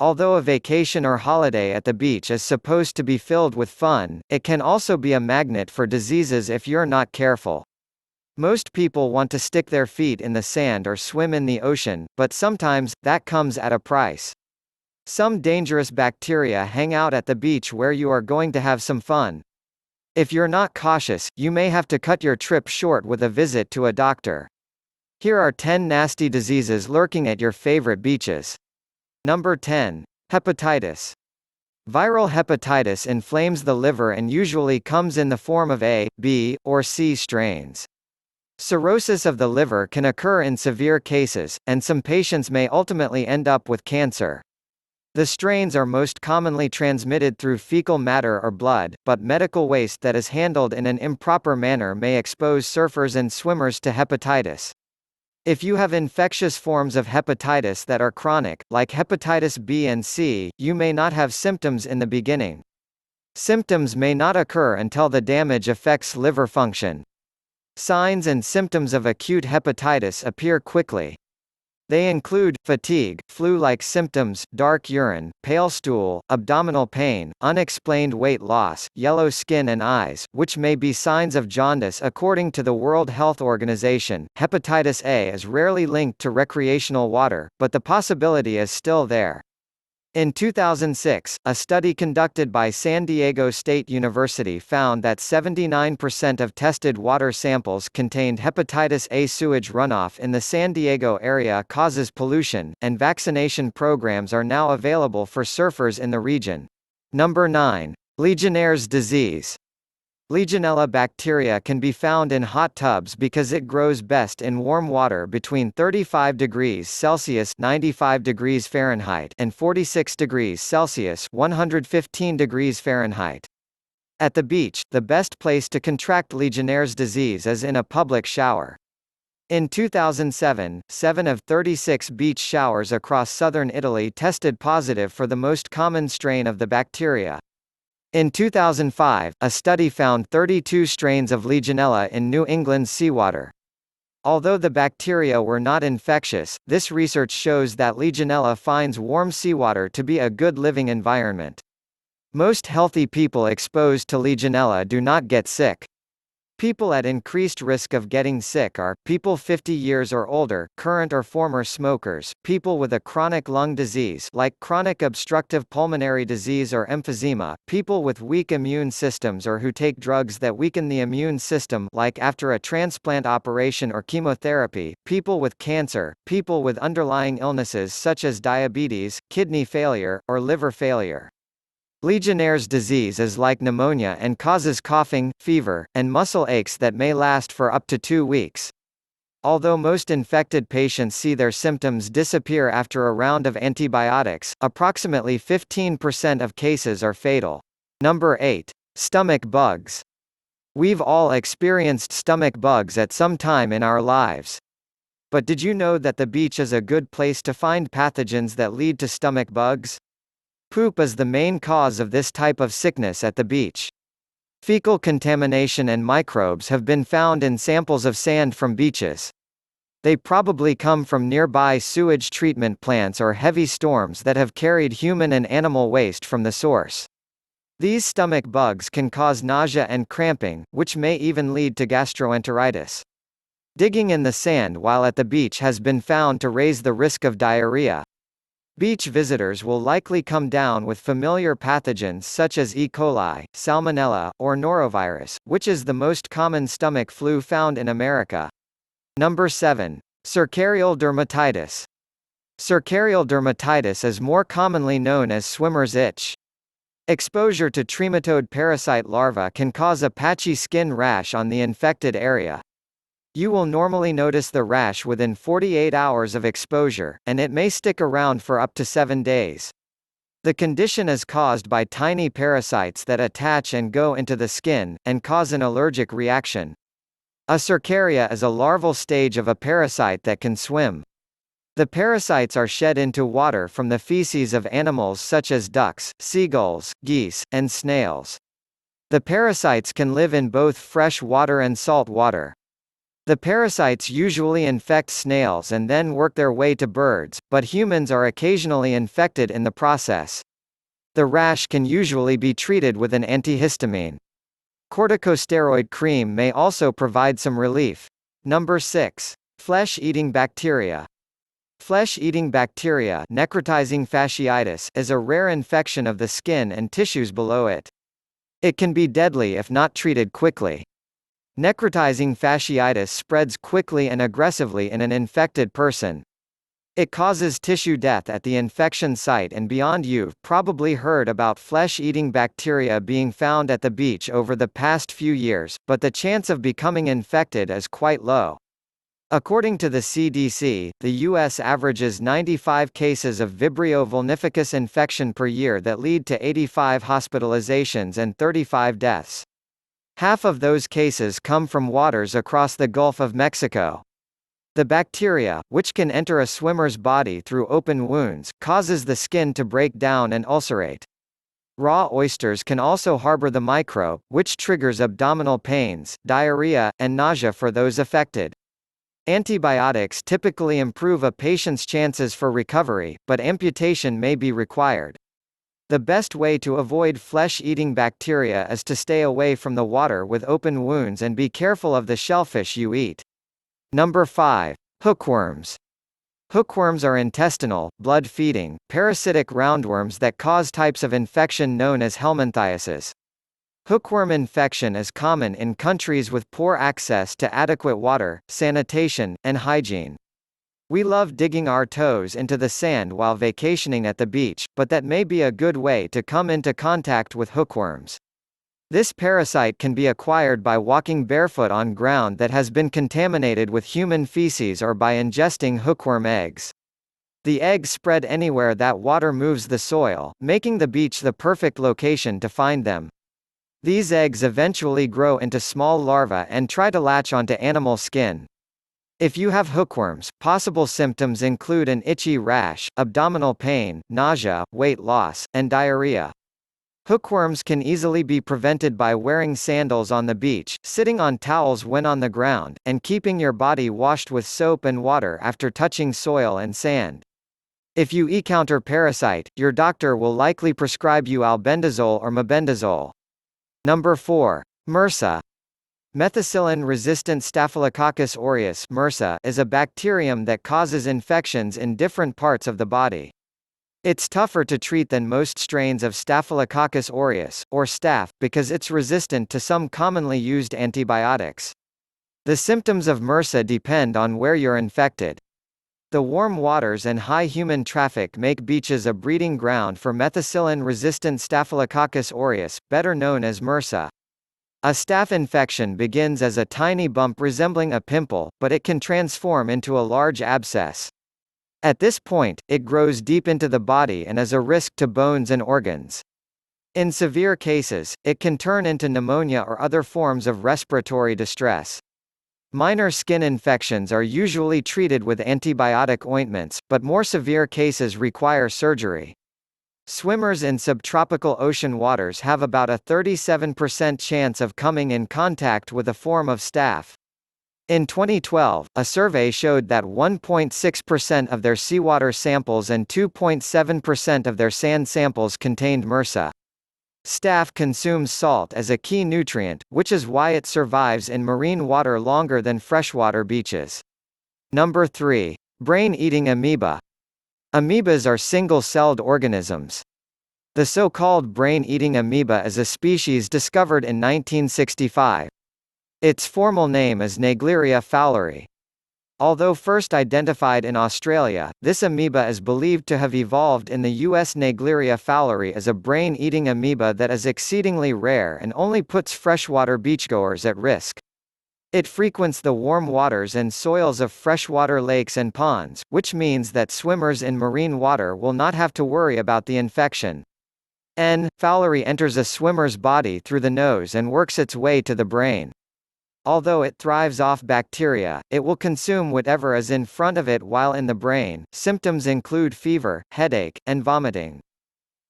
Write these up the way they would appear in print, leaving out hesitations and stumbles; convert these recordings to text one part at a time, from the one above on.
Although a vacation or holiday at the beach is supposed to be filled with fun, it can also be a magnet for diseases if you're not careful. Most people want to stick their feet in the sand or swim in the ocean, but sometimes, that comes at a price. Some dangerous bacteria hang out at the beach where you are going to have some fun. If you're not cautious, you may have to cut your trip short with a visit to a doctor. Here are 10 nasty diseases lurking at your favorite beaches. Number 10. Hepatitis. Viral hepatitis inflames the liver and usually comes in the form of A, B, or C strains. Cirrhosis of the liver can occur in severe cases, and some patients may ultimately end up with cancer. The strains are most commonly transmitted through fecal matter or blood, but medical waste that is handled in an improper manner may expose surfers and swimmers to hepatitis. If you have infectious forms of hepatitis that are chronic, like hepatitis B and C, you may not have symptoms in the beginning. Symptoms may not occur until the damage affects liver function. Signs and symptoms of acute hepatitis appear quickly. They include fatigue, flu-like symptoms, dark urine, pale stool, abdominal pain, unexplained weight loss, yellow skin and eyes, which may be signs of jaundice according to the World Health Organization. Hepatitis A is rarely linked to recreational water, but the possibility is still there. In 2006, a study conducted by San Diego State University found that 79% of tested water samples contained hepatitis A. Sewage runoff in the San Diego area causes pollution, and vaccination programs are now available for surfers in the region. Number 9. Legionnaires' disease. Legionella bacteria can be found in hot tubs because it grows best in warm water between 35 degrees Celsius (95 degrees Fahrenheit) and 46 degrees Celsius (115 degrees Fahrenheit). At the beach, the best place to contract Legionnaires' disease is in a public shower. In 2007, 7 of 36 beach showers across southern Italy tested positive for the most common strain of the bacteria. In 2005, a study found 32 strains of Legionella in New England's seawater. Although the bacteria were not infectious, this research shows that Legionella finds warm seawater to be a good living environment. Most healthy people exposed to Legionella do not get sick. People at increased risk of getting sick are, people 50 years or older, current or former smokers, people with a chronic lung disease like chronic obstructive pulmonary disease or emphysema, people with weak immune systems or who take drugs that weaken the immune system like after a transplant operation or chemotherapy, people with cancer, people with underlying illnesses such as diabetes, kidney failure, or liver failure. Legionnaires' disease is like pneumonia and causes coughing, fever, and muscle aches that may last for up to 2 weeks. Although most infected patients see their symptoms disappear after a round of antibiotics, approximately 15% of cases are fatal. Number 8. Stomach bugs. We've all experienced stomach bugs at some time in our lives. But did you know that the beach is a good place to find pathogens that lead to stomach bugs? Poop is the main cause of this type of sickness at the beach. Fecal contamination and microbes have been found in samples of sand from beaches. They probably come from nearby sewage treatment plants or heavy storms that have carried human and animal waste from the source. These stomach bugs can cause nausea and cramping, which may even lead to gastroenteritis. Digging in the sand while at the beach has been found to raise the risk of diarrhea. Beach visitors will likely come down with familiar pathogens such as E. coli, salmonella, or norovirus, which is the most common stomach flu found in America. Number 7. Cercarial dermatitis. Cercarial dermatitis is more commonly known as swimmer's itch. Exposure to trematode parasite larvae can cause a patchy skin rash on the infected area. You will normally notice the rash within 48 hours of exposure, and it may stick around for up to 7 days. The condition is caused by tiny parasites that attach and go into the skin, and cause an allergic reaction. A cercaria is a larval stage of a parasite that can swim. The parasites are shed into water from the feces of animals such as ducks, seagulls, geese, and snails. The parasites can live in both fresh water and salt water. The parasites usually infect snails and then work their way to birds, but humans are occasionally infected in the process. The rash can usually be treated with an antihistamine. Corticosteroid cream may also provide some relief. Number 6. Flesh-eating bacteria. Flesh-eating bacteria, necrotizing fasciitis, is a rare infection of the skin and tissues below it. It can be deadly if not treated quickly. Necrotizing fasciitis spreads quickly and aggressively in an infected person. It causes tissue death at the infection site and beyond. You've probably heard about flesh-eating bacteria being found at the beach over the past few years, but the chance of becoming infected is quite low. According to the CDC, the U.S. averages 95 cases of Vibrio vulnificus infection per year that lead to 85 hospitalizations and 35 deaths. Half of those cases come from waters across the Gulf of Mexico. The bacteria, which can enter a swimmer's body through open wounds, causes the skin to break down and ulcerate. Raw oysters can also harbor the microbe, which triggers abdominal pains, diarrhea, and nausea for those affected. Antibiotics typically improve a patient's chances for recovery, but amputation may be required. The best way to avoid flesh-eating bacteria is to stay away from the water with open wounds and be careful of the shellfish you eat. Number 5. Hookworms. Hookworms are intestinal, blood-feeding, parasitic roundworms that cause types of infection known as helminthiasis. Hookworm infection is common in countries with poor access to adequate water, sanitation, and hygiene. We love digging our toes into the sand while vacationing at the beach, but that may be a good way to come into contact with hookworms. This parasite can be acquired by walking barefoot on ground that has been contaminated with human feces or by ingesting hookworm eggs. The eggs spread anywhere that water moves the soil, making the beach the perfect location to find them. These eggs eventually grow into small larvae and try to latch onto animal skin. If you have hookworms, possible symptoms include an itchy rash, abdominal pain, nausea, weight loss, and diarrhea. Hookworms can easily be prevented by wearing sandals on the beach, sitting on towels when on the ground, and keeping your body washed with soap and water after touching soil and sand. If you encounter parasite, your doctor will likely prescribe you albendazole or mebendazole. Number 4. MRSA. Methicillin-resistant Staphylococcus aureus (MRSA) is a bacterium that causes infections in different parts of the body. It's tougher to treat than most strains of Staphylococcus aureus, or staph, because it's resistant to some commonly used antibiotics. The symptoms of MRSA depend on where you're infected. The warm waters and high human traffic make beaches a breeding ground for methicillin-resistant Staphylococcus aureus, better known as MRSA. A staph infection begins as a tiny bump resembling a pimple, but it can transform into a large abscess. At this point, it grows deep into the body and is a risk to bones and organs. In severe cases, it can turn into pneumonia or other forms of respiratory distress. Minor skin infections are usually treated with antibiotic ointments, but more severe cases require surgery. Swimmers in subtropical ocean waters have about a 37% chance of coming in contact with a form of staph. In 2012, a survey showed that 1.6% of their seawater samples and 2.7% of their sand samples contained MRSA. Staph consumes salt as a key nutrient, which is why it survives in marine water longer than freshwater beaches. Number 3. Brain-eating amoeba. Amoebas are single-celled organisms. The so-called brain-eating amoeba is a species discovered in 1965. Its formal name is Naegleria fowleri. Although first identified in Australia, this amoeba is believed to have evolved in the U.S. Naegleria fowleri as a brain-eating amoeba that is exceedingly rare and only puts freshwater beachgoers at risk. It frequents the warm waters and soils of freshwater lakes and ponds, which means that swimmers in marine water will not have to worry about the infection. N. fowleri enters a swimmer's body through the nose and works its way to the brain. Although it thrives off bacteria, it will consume whatever is in front of it while in the brain. Symptoms include fever, headache, and vomiting.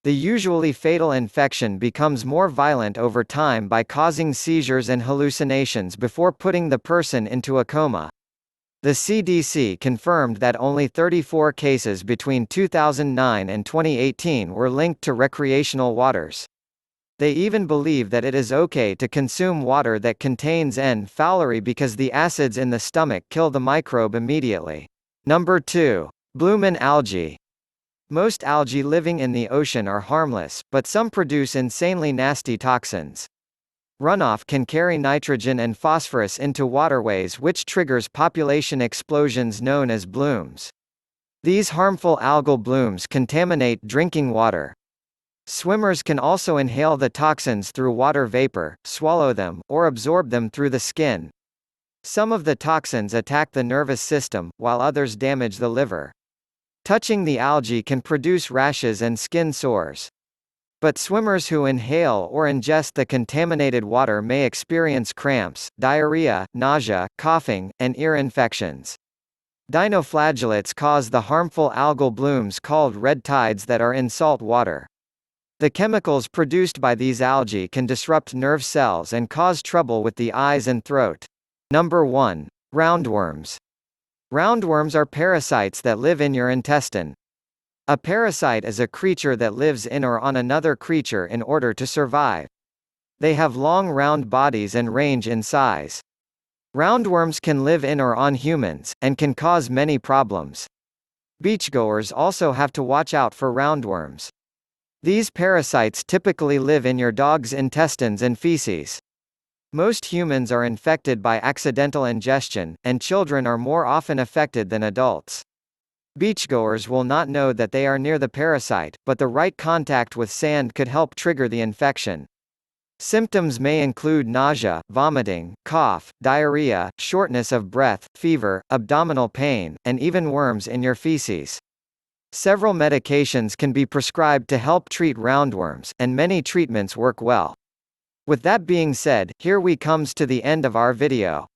The usually fatal infection becomes more violent over time by causing seizures and hallucinations before putting the person into a coma. The CDC confirmed that only 34 cases between 2009 and 2018 were linked to recreational waters. They even believe that it is okay to consume water that contains N. fowleri because the acids in the stomach kill the microbe immediately. Number 2. Bloomin algae. Most algae living in the ocean are harmless, but some produce insanely nasty toxins. Runoff can carry nitrogen and phosphorus into waterways, which triggers population explosions known as blooms. These harmful algal blooms contaminate drinking water. Swimmers can also inhale the toxins through water vapor, swallow them, or absorb them through the skin. Some of the toxins attack the nervous system, while others damage the liver. Touching the algae can produce rashes and skin sores. But swimmers who inhale or ingest the contaminated water may experience cramps, diarrhea, nausea, coughing, and ear infections. Dinoflagellates cause the harmful algal blooms called red tides that are in salt water. The chemicals produced by these algae can disrupt nerve cells and cause trouble with the eyes and throat. Number 1. Roundworms. Roundworms are parasites that live in your intestine. A parasite is a creature that lives in or on another creature in order to survive. They have long round bodies and range in size. Roundworms can live in or on humans, and can cause many problems. Beachgoers also have to watch out for roundworms. These parasites typically live in your dog's intestines and feces. Most humans are infected by accidental ingestion, and children are more often affected than adults. Beachgoers will not know that they are near the parasite, but the right contact with sand could help trigger the infection. Symptoms may include nausea, vomiting, cough, diarrhea, shortness of breath, fever, abdominal pain, and even worms in your feces. Several medications can be prescribed to help treat roundworms, and many treatments work well. With that being said, here we comes to the end of our video.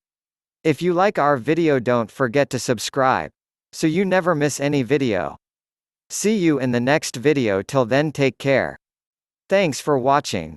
If you like our video, don't forget to subscribe, so you never miss any video. See you in the next video. Till then, take care. Thanks for watching.